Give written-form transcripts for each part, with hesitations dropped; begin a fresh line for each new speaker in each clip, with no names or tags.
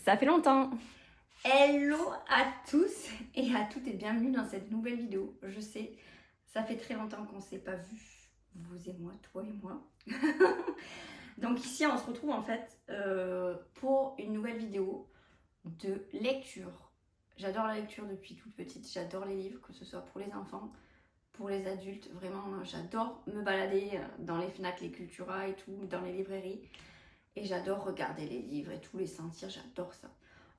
Ça fait longtemps. Hello à tous et à toutes et bienvenue dans cette nouvelle vidéo. Je sais, ça fait très longtemps qu'on ne s'est pas vu, vous et moi, toi et moi. Donc ici on se retrouve en fait pour une nouvelle vidéo de lecture. J'adore la lecture depuis toute petite, j'adore les livres, que ce soit pour les enfants, pour les adultes. Vraiment, j'adore me balader dans les Fnac, les Cultura et tout, dans les librairies. Et j'adore regarder les livres et tout, les sentir, j'adore ça.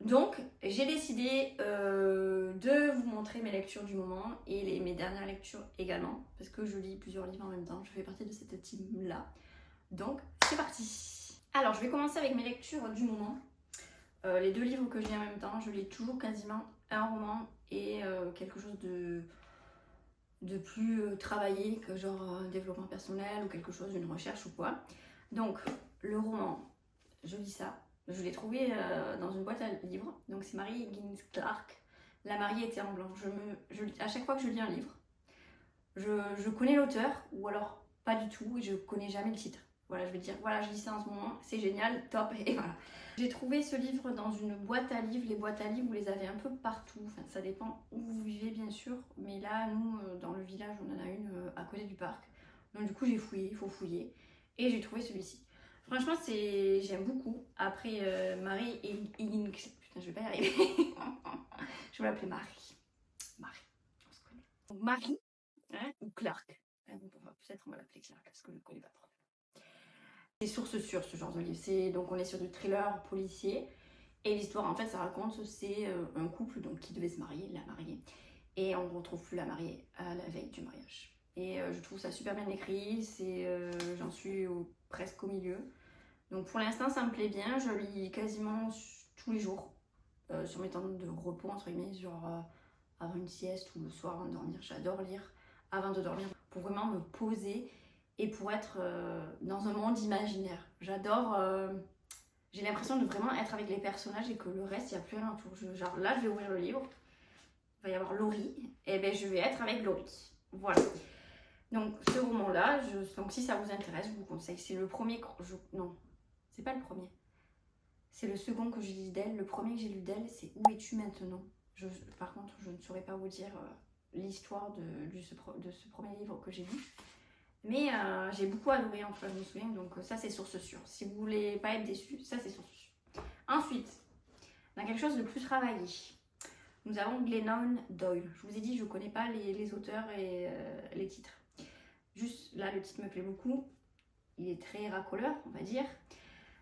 Donc, j'ai décidé de vous montrer mes lectures du moment et mes dernières lectures également, parce que je lis plusieurs livres en même temps, je fais partie de cette team-là. Donc, c'est parti. Alors, je vais commencer avec mes lectures du moment. Les deux livres que je lis en même temps, je lis toujours quasiment un roman et quelque chose de plus travaillé, que genre développement personnel ou quelque chose, une recherche ou quoi. Donc, le roman, je lis ça. Je l'ai trouvé dans une boîte à livres. Donc, c'est Mary Higgins Clark. La mariée était en blanc. À chaque fois que je lis un livre, je connais l'auteur ou alors pas du tout et je connais jamais le titre. Voilà, je vais dire, voilà, je lis ça en ce moment, c'est génial, top, et voilà. J'ai trouvé ce livre dans une boîte à livres. Les boîtes à livres, vous les avez un peu partout. Enfin, ça dépend où vous vivez, bien sûr. Mais là, nous, dans le village, on en a une à côté du parc. Donc, du coup, j'ai fouillé, il faut fouiller. Et j'ai trouvé celui-ci. Franchement, j'aime beaucoup. Après, Marie et Higgins. Putain, je vais pas y arriver. Je vais l'appeler Marie. Marie, on se connaît. Donc, Marie, hein, ou Clark. Peut-être on va l'appeler Clark parce que je ne connais pas trop. C'est source sûre ce genre de livre. Donc on est sur du thriller policier. Et l'histoire, en fait, ça raconte, c'est un couple donc, qui devait se marier, la mariée. Et on ne retrouve plus la mariée à la veille du mariage. Et je trouve ça super bien écrit. J'en suis presque au milieu. Donc pour l'instant, ça me plaît bien. Je lis quasiment tous les jours. Sur mes temps de repos, entre guillemets, genre avant une sieste ou le soir avant de dormir. J'adore lire avant de dormir pour vraiment me poser et pour être dans un monde imaginaire. J'adore... j'ai l'impression de vraiment être avec les personnages et que le reste, il n'y a plus rien autour. Genre là, je vais ouvrir le livre. Il va y avoir Laurie. Et bien, je vais être avec Laurie. Voilà. Donc, ce roman-là, donc si ça vous intéresse, je vous conseille. C'est le premier... Non, c'est pas le premier. C'est le second que je lis d'elle. Le premier que j'ai lu d'elle, c'est Où es-tu maintenant? Par contre, je ne saurais pas vous dire l'histoire de ce premier livre que j'ai lu. Mais j'ai beaucoup adoré, en tout cas, je me souviens. Donc ça, c'est source sûre. Si vous voulez pas être déçu, ça, c'est source sûre. Ensuite, on a quelque chose de plus travaillé. Nous avons Glennon Doyle. Je vous ai dit, je ne connais pas les auteurs et les titres. Juste là, le titre me plaît beaucoup. Il est très racoleur, on va dire.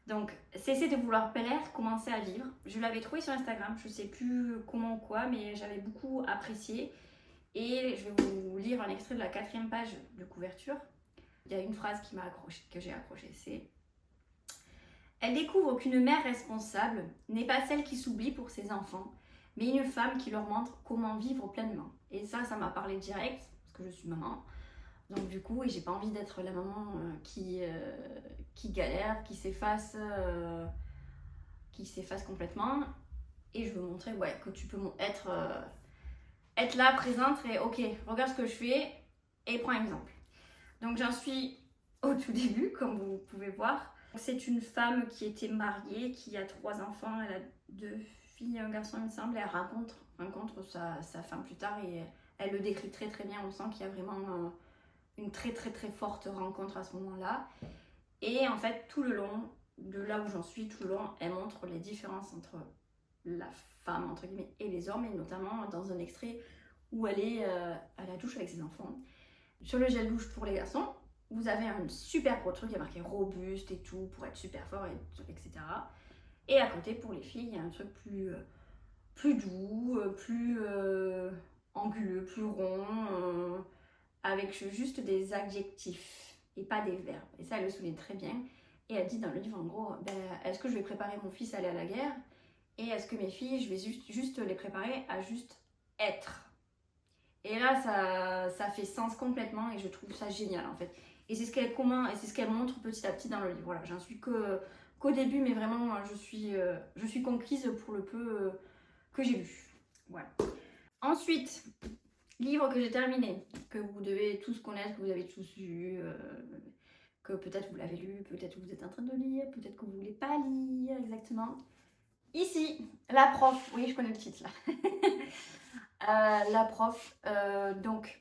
Donc, Cessez de vouloir plaire, commencez à vivre. Je l'avais trouvé sur Instagram, je ne sais plus comment ou quoi, mais j'avais beaucoup apprécié. Et je vais vous lire un extrait de la 4e page de couverture. Il y a une phrase qui m'a accroché, que j'ai accrochée, c'est « Elle découvre qu'une mère responsable n'est pas celle qui s'oublie pour ses enfants, mais une femme qui leur montre comment vivre pleinement. » Et ça m'a parlé direct, parce que je suis maman. Donc du coup, j'ai pas envie d'être la maman qui galère, qui s'efface complètement. Et je veux montrer que tu peux être là, présente et ok, regarde ce que je fais et prends exemple. Donc j'en suis au tout début, comme vous pouvez voir. C'est une femme qui était mariée, qui a 3 enfants, elle a 2 filles et un garçon, il me semble. Elle rencontre sa femme plus tard et elle le décrit très très bien. On sent qu'il y a vraiment une très très très forte rencontre à ce moment-là. Et en fait, tout le long, de là où j'en suis, tout le long, elle montre les différences entre la femme, entre guillemets, et les hommes, et notamment dans un extrait où elle est à la douche avec ses enfants. Sur le gel douche pour les garçons, vous avez un super gros truc, il y a marqué robuste et tout, pour être super fort, etc. Et à côté, pour les filles, il y a un truc plus doux, plus anguleux, plus rond, avec juste des adjectifs et pas des verbes. Et ça, elle le souligne très bien. Et elle dit dans le livre, en gros, est-ce que je vais préparer mon fils à aller à la guerre? Et est-ce que mes filles, je vais juste les préparer à juste être? Et là, ça fait sens complètement et je trouve ça génial en fait. Et c'est ce qu'elle montre petit à petit dans le livre. Voilà, j'en suis qu'au début, mais vraiment, je suis conquise pour le peu que j'ai lu. Voilà. Ensuite, livre que j'ai terminé, que vous devez tous connaître, que vous avez tous lu, que peut-être vous l'avez lu, peut-être que vous êtes en train de lire, peut-être que vous ne voulez pas lire exactement. Ici, la prof, oui je connais le titre là. La prof, donc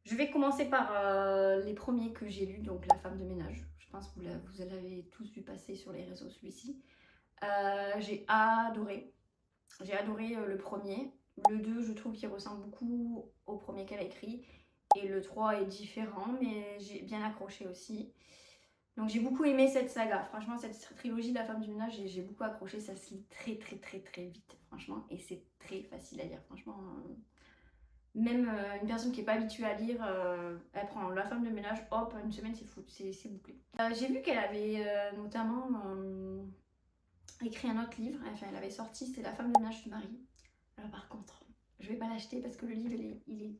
je vais commencer par les premiers que j'ai lus, donc La femme de ménage. Je pense que vous l'avez tous vu passer sur les réseaux celui-ci. J'ai adoré. J'ai adoré le premier. Le 2, je trouve qu'il ressemble beaucoup au premier qu'elle a écrit. Et le 3 est différent, mais j'ai bien accroché aussi. Donc j'ai beaucoup aimé cette saga. Franchement, cette trilogie de La femme du ménage, j'ai beaucoup accroché. Ça se lit très très très très vite, franchement. Et c'est très facile à lire, franchement. Même une personne qui n'est pas habituée à lire, elle prend La femme de ménage, hop, une semaine c'est bouclé. J'ai vu qu'elle avait notamment écrit un autre livre, enfin elle avait sorti, c'est La femme de ménage du mari. Alors par contre, je vais pas l'acheter parce que le livre il est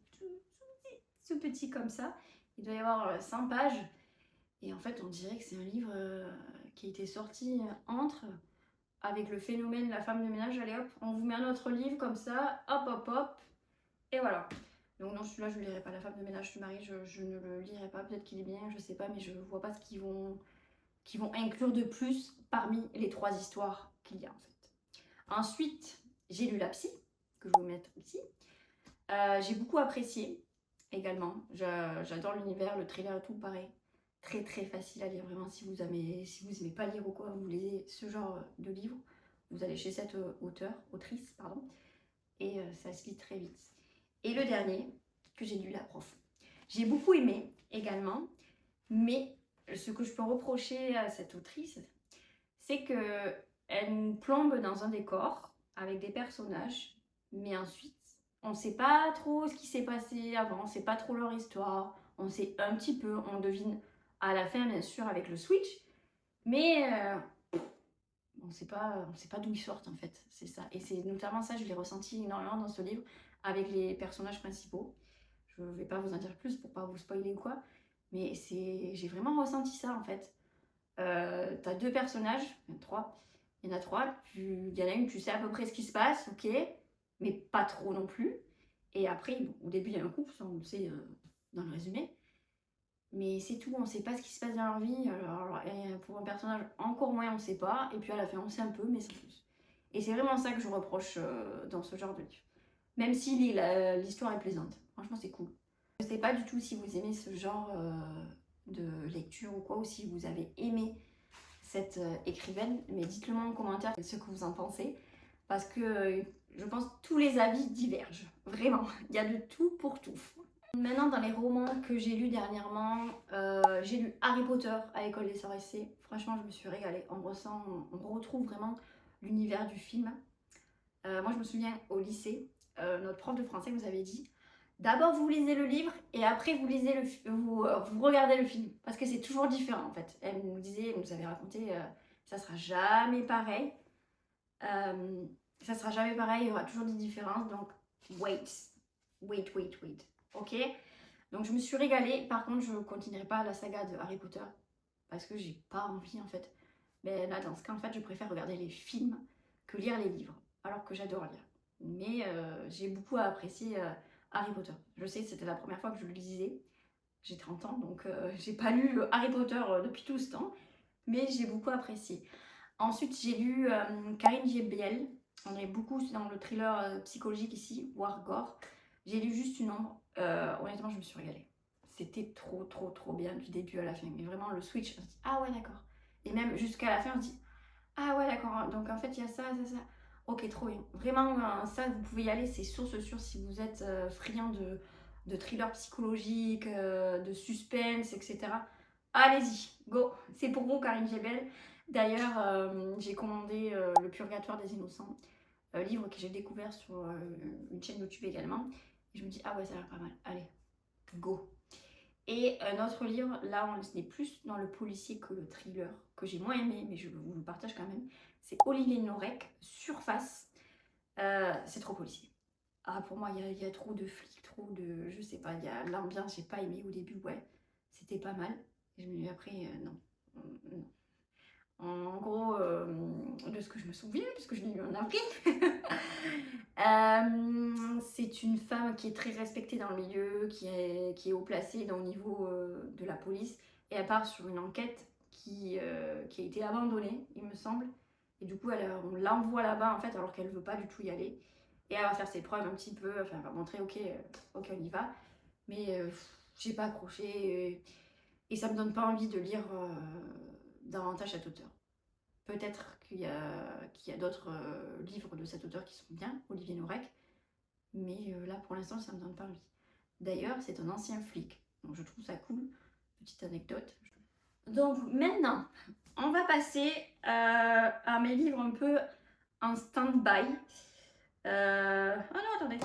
tout petit comme ça. Il doit y avoir 100 pages. Et en fait on dirait que c'est un livre qui a été sorti entre avec le phénomène La femme de ménage. Allez hop, on vous met un autre livre comme ça, hop hop hop, et voilà. Donc non, celui-là je ne lirai pas, La femme de ménage du mari, je ne le lirai pas. Peut-être qu'il est bien, je sais pas, mais je vois pas ce qu'ils vont inclure de plus parmi les 3 histoires qu'il y a en fait. Ensuite, j'ai lu La Psy, que je vais vous mettre ici. J'ai beaucoup apprécié également. J'adore l'univers, le thriller et tout, pareil. Très très facile à lire, vraiment. Si vous aimez pas lire ou quoi, vous lisez ce genre de livre, vous allez chez cette autrice, pardon, et ça se lit très vite. Et le dernier, que j'ai lu, La prof. J'ai beaucoup aimé également, mais ce que je peux reprocher à cette autrice, c'est qu'elle nous plombe dans un décor avec des personnages, mais ensuite, on ne sait pas trop ce qui s'est passé avant, on ne sait pas trop leur histoire, on sait un petit peu, on devine à la fin, bien sûr, avec le switch, mais on ne sait pas d'où ils sortent en fait, c'est ça. Et c'est notamment ça, je l'ai ressenti énormément dans ce livre avec les personnages principaux. Je ne vais pas vous en dire plus pour pas vous spoiler ou quoi, mais j'ai vraiment ressenti ça en fait. T'as 2 personnages, il y en a 3, il y en a une, tu sais à peu près ce qui se passe, ok, mais pas trop non plus. Et après, bon, au début il y a un couple, ça on le sait dans le résumé, mais c'est tout, on sait pas ce qui se passe dans leur vie. Alors, pour un personnage encore moins on sait pas, et puis à la fin on sait un peu, mais sans plus. Et c'est vraiment ça que je reproche dans ce genre de livre. Même si l'histoire est plaisante, franchement c'est cool. Je sais pas du tout si vous aimez ce genre de lecture ou quoi, ou si vous avez aimé cette écrivaine, mais dites-le moi en commentaire ce que vous en pensez, parce que je pense que tous les avis divergent, vraiment, il y a de tout pour tout. Maintenant, dans les romans que j'ai lus dernièrement, j'ai lu Harry Potter à l'école des sorciers. Franchement, je me suis régalée. On retrouve vraiment l'univers du film. Moi, je me souviens au lycée, notre prof de français nous avait dit d'abord vous lisez le livre et après vous lisez vous regardez le film, parce que c'est toujours différent en fait. Elle nous avait raconté ça sera jamais pareil. Ça sera jamais pareil, il y aura toujours des différences, donc wait. Ok, donc je me suis régalée. Par contre, je ne continuerai pas la saga de Harry Potter parce que j'ai pas envie en fait. Mais là, dans ce cas, en fait, je préfère regarder les films que lire les livres, alors que j'adore lire. Mais j'ai beaucoup apprécié Harry Potter. Je sais, c'était la première fois que je le lisais. J'ai 30 ans, donc j'ai pas lu Harry Potter depuis tout ce temps, mais j'ai beaucoup apprécié. Ensuite, j'ai lu Karine Jebiel. On est beaucoup dans le thriller psychologique ici, War Gore. J'ai lu juste une ombre. Honnêtement, je me suis régalée. C'était trop bien du début à la fin. Mais vraiment, le switch, on se dit, ah ouais, d'accord. Et même jusqu'à la fin, on se dit, ah ouais, d'accord. Donc en fait, il y a ça. Ok, trop bien. Vraiment, ça, vous pouvez y aller. C'est source sûre si vous êtes friand de thriller psychologique, de suspense, etc. Allez-y, go. C'est pour vous, Karine Jebel. D'ailleurs, j'ai commandé Le Purgatoire des Innocents, livre que j'ai découvert sur une chaîne YouTube également. Et je me dis, ah ouais, ça a l'air pas mal. Allez, go. Et un autre livre, là on est plus dans le policier que le thriller, que j'ai moins aimé, mais je vous le partage quand même. C'est Olivier Norek, Surface. C'est trop policier. Ah, pour moi, il y a trop de flics, trop de... Je sais pas, il y a l'ambiance, j'ai pas aimé au début, ouais. C'était pas mal. Et je me dis après, non. Non. En gros, de ce que je me souviens, puisque je l'ai lu en avril, c'est une femme qui est très respectée dans le milieu, qui est haut placée au niveau de la police, et elle part sur une enquête qui a été abandonnée, il me semble, Et du coup, on l'envoie là-bas en fait, alors qu'elle veut pas du tout y aller. Et elle va faire ses preuves un petit peu, enfin, elle va montrer, ok, ok, on y va. Mais j'ai pas accroché. Et ça me donne pas envie de lire davantage cet auteur. Peut-être qu'il y a d'autres livres de cet auteur qui sont bien, Olivier Norek. Mais là, pour l'instant, ça me donne pas envie. D'ailleurs, c'est un ancien flic. Donc je trouve ça cool. Petite anecdote. Donc maintenant, on va passer à mes livres un peu en stand-by. Ah non, attendez.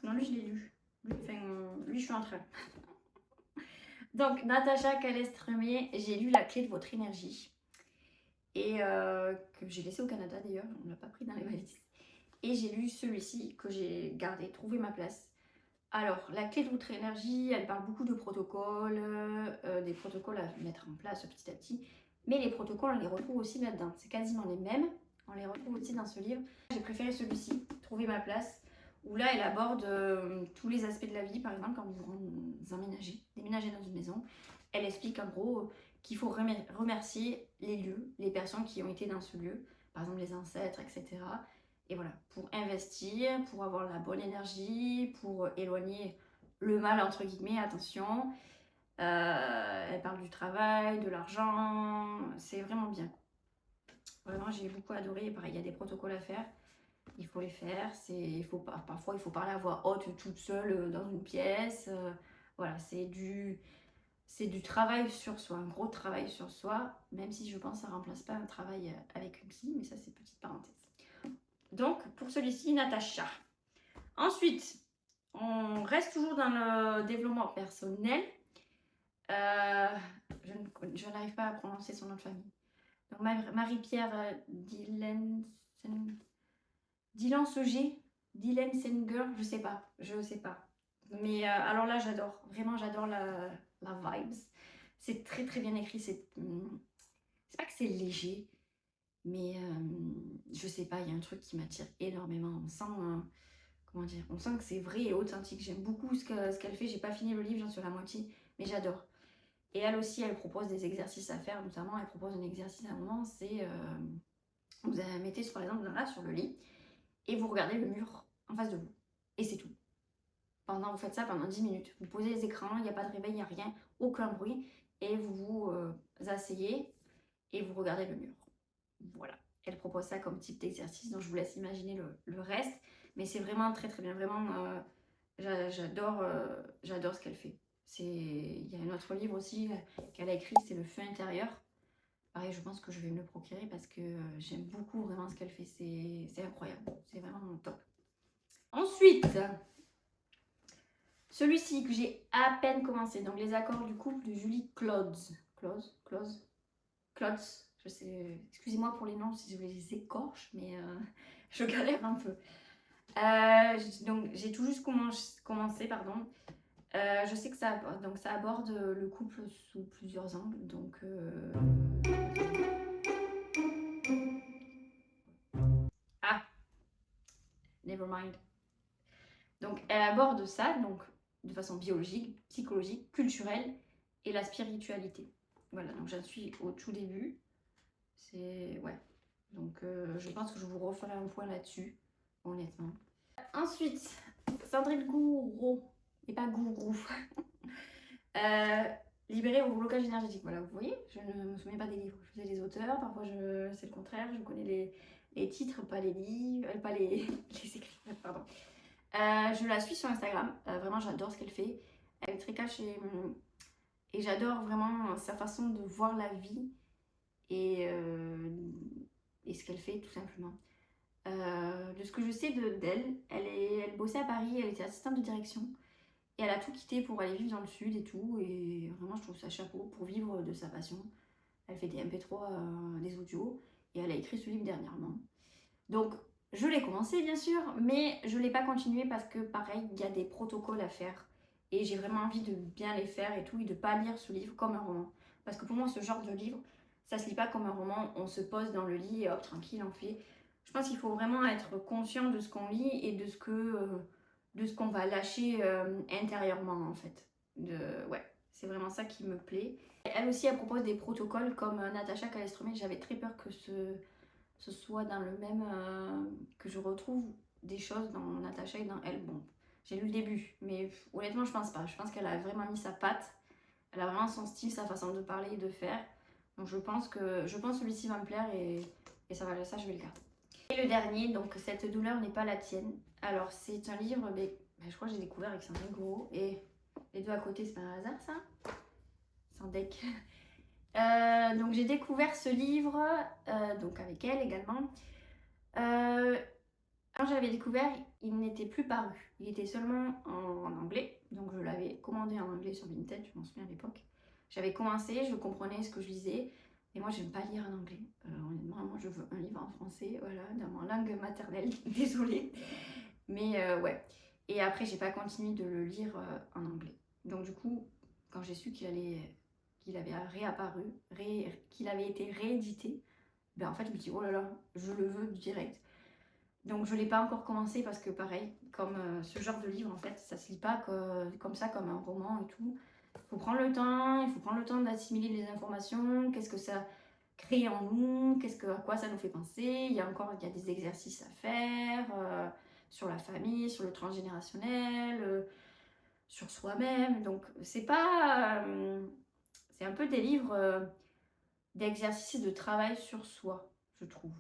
Non, lui, je l'ai lu. Lui, je suis en train. Donc, Natacha Calestrémé, j'ai lu La clé de votre énergie. Et que j'ai laissé au Canada d'ailleurs, on ne l'a pas pris dans les valises. Et j'ai lu celui-ci que j'ai gardé, Trouver ma place. Alors, La clé de votre énergie, elle parle beaucoup de protocoles, des protocoles à mettre en place petit à petit. Mais les protocoles, on les retrouve aussi là-dedans. C'est quasiment les mêmes. On les retrouve aussi dans ce livre. J'ai préféré celui-ci, Trouver ma place, où là, elle aborde tous les aspects de la vie. Par exemple, quand vous déménagez dans une maison, elle explique en gros qu'il faut remercier les lieux, les personnes qui ont été dans ce lieu, par exemple les ancêtres, etc. Et voilà, pour investir, pour avoir la bonne énergie, pour éloigner le mal, entre guillemets, attention. Elle parle du travail, de l'argent, c'est vraiment bien. Vraiment, j'ai beaucoup adoré. Pareil, il y a des protocoles à faire, il faut les faire. Parfois, il faut parler à voix haute toute seule dans une pièce. Voilà, c'est du travail sur soi, un gros travail sur soi, même si je pense que ça ne remplace pas un travail avec une psy, mais ça, c'est petite parenthèse. Donc, pour celui-ci, Natacha. Ensuite, on reste toujours dans le développement personnel. Je n'arrive pas à prononcer son nom de famille. Donc, Marie-Pierre Dylan Senger, je sais pas. Mais alors là, j'adore. Vraiment, j'adore la vibes. C'est très très bien écrit. C'est pas que c'est léger, mais je sais pas, il y a un truc qui m'attire énormément. On sent, comment dire, on sent que c'est vrai et authentique. J'aime beaucoup ce qu'elle fait. J'ai pas fini le livre, j'en suis à la moitié, mais j'adore. Et elle aussi, elle propose des exercices à faire. Notamment, elle propose un exercice à un moment, c'est vous mettez par exemple là sur le lit et vous regardez le mur en face de vous. Et c'est tout. Vous faites ça pendant 10 minutes. Vous posez les écrans, il n'y a pas de réveil, il n'y a rien, aucun bruit. Et vous vous asseyez et vous regardez le mur. Voilà. Elle propose ça comme type d'exercice, donc je vous laisse imaginer le reste. Mais c'est vraiment très très bien. Vraiment, j'adore ce qu'elle fait. Il y a un autre livre aussi qu'elle a écrit, c'est Le feu intérieur. Pareil, je pense que je vais me le procurer parce que j'aime beaucoup vraiment ce qu'elle fait. C'est incroyable. C'est vraiment top. Ensuite, celui-ci que j'ai à peine commencé. Donc, Les accords du couple de Julie Klotz. Klotz. Je sais, excusez-moi pour les noms si je les écorche, mais je galère un peu. Donc, j'ai tout juste commencé, pardon. Je sais que ça aborde le couple sous plusieurs angles. Donc, never mind. Donc, elle aborde ça donc, de façon biologique, psychologique, culturelle et la spiritualité. Voilà, donc j'en suis au tout début. Ouais. Donc, je pense que je vous referai un point là-dessus, honnêtement. Ensuite, Sandrine Gouraud, et pas Gourou. Libérer vos blocages énergétiques. Voilà, vous voyez, je ne me souviens pas des livres. Je sais les auteurs, parfois c'est le contraire, je connais les titres, pas les livres, pas les écrits, pardon. Je la suis sur Instagram, vraiment j'adore ce qu'elle fait. Elle est très cash et j'adore vraiment sa façon de voir la vie et ce qu'elle fait tout simplement. De ce que je sais d'elle, elle bossait à Paris, elle était assistante de direction et elle a tout quitté pour aller vivre dans le sud et tout. Et vraiment, je trouve ça chapeau pour vivre de sa passion. Elle fait des MP3, des audios et elle a écrit ce livre dernièrement. Donc, je l'ai commencé bien sûr, mais je ne l'ai pas continué parce que pareil, il y a des protocoles à faire et j'ai vraiment envie de bien les faire et tout et de ne pas lire ce livre comme un roman. Parce que pour moi, ce genre de livre, ça se lit pas comme un roman, on se pose dans le lit et hop, tranquille, on fait. Je pense qu'il faut vraiment être conscient de ce qu'on lit et de ce qu'on va lâcher intérieurement en fait. Ouais, c'est vraiment ça qui me plaît. Elle aussi, elle propose des protocoles comme Natacha Calestrémé. J'avais très peur que ce soit dans le même... que je retrouve des choses dans Natacha et dans elle. Bon, j'ai lu le début, mais honnêtement, je pense pas. Je pense qu'elle a vraiment mis sa patte. Elle a vraiment son style, sa façon de parler et de faire. Donc je pense que celui-ci va me plaire et ça je vais le garder. Et le dernier, donc Cette douleur n'est pas la tienne. Alors c'est un livre, mais je crois que j'ai découvert avec Sandrine Gouraud. Et les deux à côté, c'est pas un hasard ça? Sans deck. Donc j'ai découvert ce livre, donc avec elle également. Quand j'avais découvert, il n'était plus paru. Il était seulement en anglais. Donc je l'avais commandé en anglais sur Vinted, je m'en souviens à l'époque. J'avais commencé, je comprenais ce que je lisais. Et moi, j'aime pas lire en anglais. Honnêtement, moi, je veux un livre en français, voilà, dans ma langue maternelle. Désolée. Mais ouais. Et après, j'ai pas continué de le lire en anglais. Donc du coup, quand j'ai su qu'il avait réapparu, qu'il avait été réédité, ben en fait, je me dis, oh là là, je le veux direct. Donc je ne l'ai pas encore commencé parce que pareil, comme ce genre de livre en fait, ça se lit pas comme ça, comme un roman et tout. Il faut prendre le temps d'assimiler les informations, qu'est-ce que ça crée en nous, à quoi ça nous fait penser. Il y a des exercices à faire sur la famille, sur le transgénérationnel, sur soi-même. Donc c'est pas... c'est un peu des livres d'exercices et de travail sur soi, je trouve.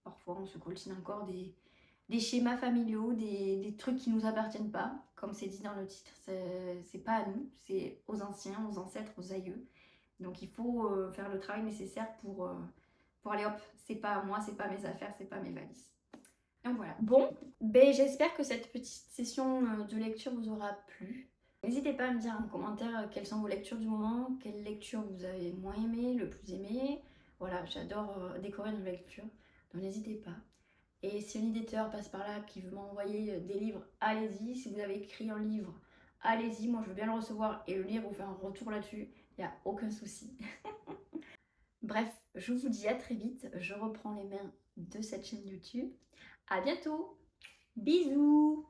Parfois, on se coltine encore des schémas familiaux, des trucs qui ne nous appartiennent pas, comme c'est dit dans le titre. C'est pas à nous, c'est aux anciens, aux ancêtres, aux aïeux. Donc il faut faire le travail nécessaire pour aller hop, c'est pas à moi, c'est pas mes affaires, c'est pas mes valises. Donc voilà. Bon, j'espère que cette petite session de lecture vous aura plu. N'hésitez pas à me dire en commentaire quelles sont vos lectures du moment, quelle lecture vous avez moins aimé, le plus aimé. Voilà, j'adore découvrir une lecture, donc n'hésitez pas. Et si un éditeur passe par là qui veut m'envoyer des livres, allez-y. Si vous avez écrit un livre, allez-y. Moi, je veux bien le recevoir et le lire ou faire un retour là-dessus. Il n'y a aucun souci. Bref, je vous dis à très vite. Je reprends les mains de cette chaîne YouTube. À bientôt. Bisous.